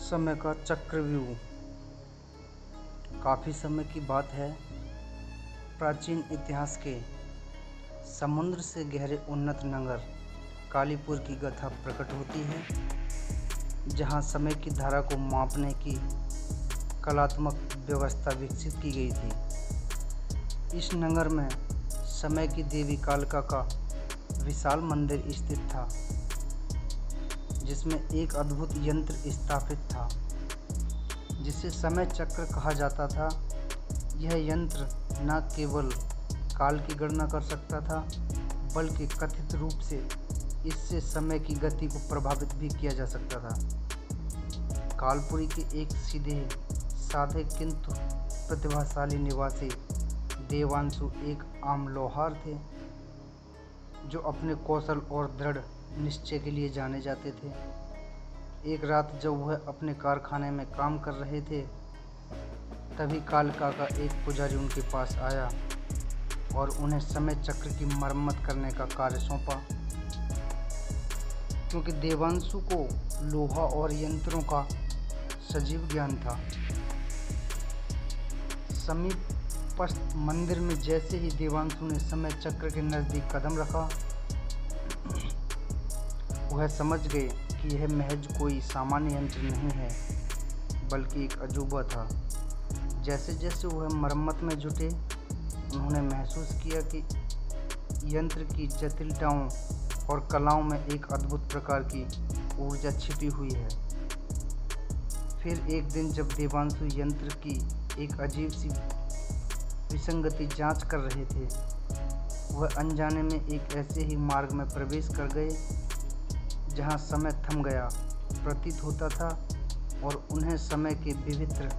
समय का चक्रव्यूह। काफ़ी समय की बात है, प्राचीन इतिहास के समुद्र से गहरे उन्नत नगर कालीपुर की गाथा प्रकट होती है, जहां समय की धारा को मापने की कलात्मक व्यवस्था विकसित की गई थी। इस नगर में समय की देवी कालिका का विशाल मंदिर स्थित था, जिसमें एक अद्भुत यंत्र स्थापित था जिसे समय चक्र कहा जाता था। यह यंत्र न केवल काल की गणना कर सकता था, बल्कि कथित रूप से इससे समय की गति को प्रभावित भी किया जा सकता था। कालपुरी के एक सीधे साधे किंतु प्रतिभाशाली निवासी देवांशु एक आम लोहार थे, जो अपने कौशल और दृढ़ निश्चय के लिए जाने जाते थे। एक रात जब वह अपने कारखाने में काम कर रहे थे, तभी कालिका का एक पुजारी उनके पास आया और उन्हें समय चक्र की मरम्मत करने का कार्य सौंपा। क्योंकि देवांशु को लोहा और यंत्रों का सजीव ज्ञान था, समीपस्थ मंदिर में जैसे ही देवांशु ने समय चक्र के नज़दीक कदम रखा, वह समझ गए कि यह महज कोई सामान्य यंत्र नहीं है, बल्कि एक अजूबा था। जैसे जैसे वह मरम्मत में जुटे, उन्होंने महसूस किया कि यंत्र की जटिलताओं और कलाओं में एक अद्भुत प्रकार की ऊर्जा छिपी हुई है। फिर एक दिन जब देवांशु यंत्र की एक अजीब सी विसंगति जांच कर रहे थे, वह अनजाने में एक ऐसे ही मार्ग में प्रवेश कर गए जहां समय थम गया प्रतीत होता था और उन्हें समय के विभिन्न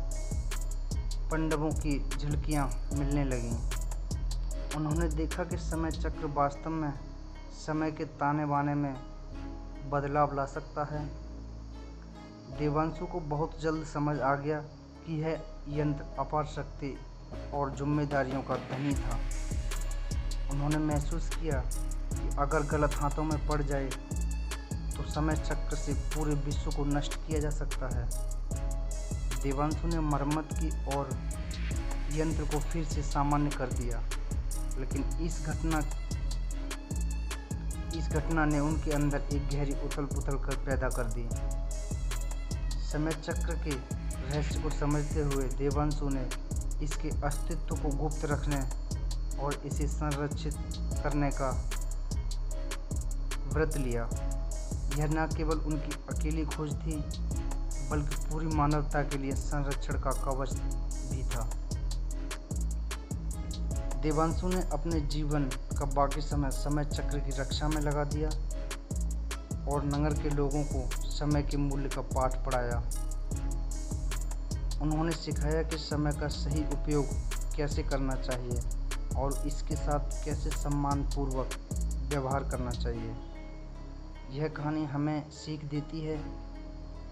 पड़ावों की झलकियां मिलने लगीं। उन्होंने देखा कि समय चक्र वास्तव में समय के ताने बाने में बदलाव ला सकता है। देवांशु को बहुत जल्द समझ आ गया कि यह यंत्र अपार शक्ति और जिम्मेदारियों का धनी था। उन्होंने महसूस किया कि अगर गलत हाथों में पड़ जाए तो समय चक्र से पूरे विश्व को नष्ट किया जा सकता है। देवांशु ने मरम्मत की और यंत्र को फिर से सामान्य कर दिया, लेकिन इस घटना ने उनके अंदर एक गहरी उथल-पुथल पैदा कर दी। समय चक्र के रहस्य को समझते हुए देवांशु ने इसके अस्तित्व को गुप्त रखने और इसे संरक्षित करने का व्रत लिया। यह न केवल उनकी अकेली खोज थी, बल्कि पूरी मानवता के लिए संरक्षण का कवच भी था। देवांशु ने अपने जीवन का बाकी समय चक्र की रक्षा में लगा दिया और नगर के लोगों को समय के मूल्य का पाठ पढ़ाया। उन्होंने सिखाया कि समय का सही उपयोग कैसे करना चाहिए और इसके साथ कैसे सम्मानपूर्वक व्यवहार करना चाहिए। यह कहानी हमें सीख देती है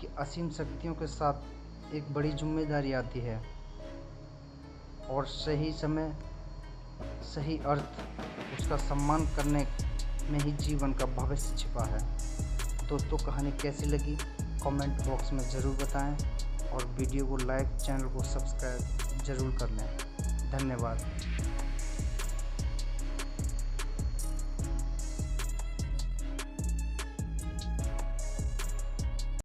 कि असीम शक्तियों के साथ एक बड़ी जिम्मेदारी आती है और सही समय, सही अर्थ, उसका सम्मान करने में ही जीवन का भविष्य छिपा है। दोस्तों, कहानी कैसी लगी कमेंट बॉक्स में ज़रूर बताएं और वीडियो को लाइक, चैनल को सब्सक्राइब ज़रूर कर लें। धन्यवाद।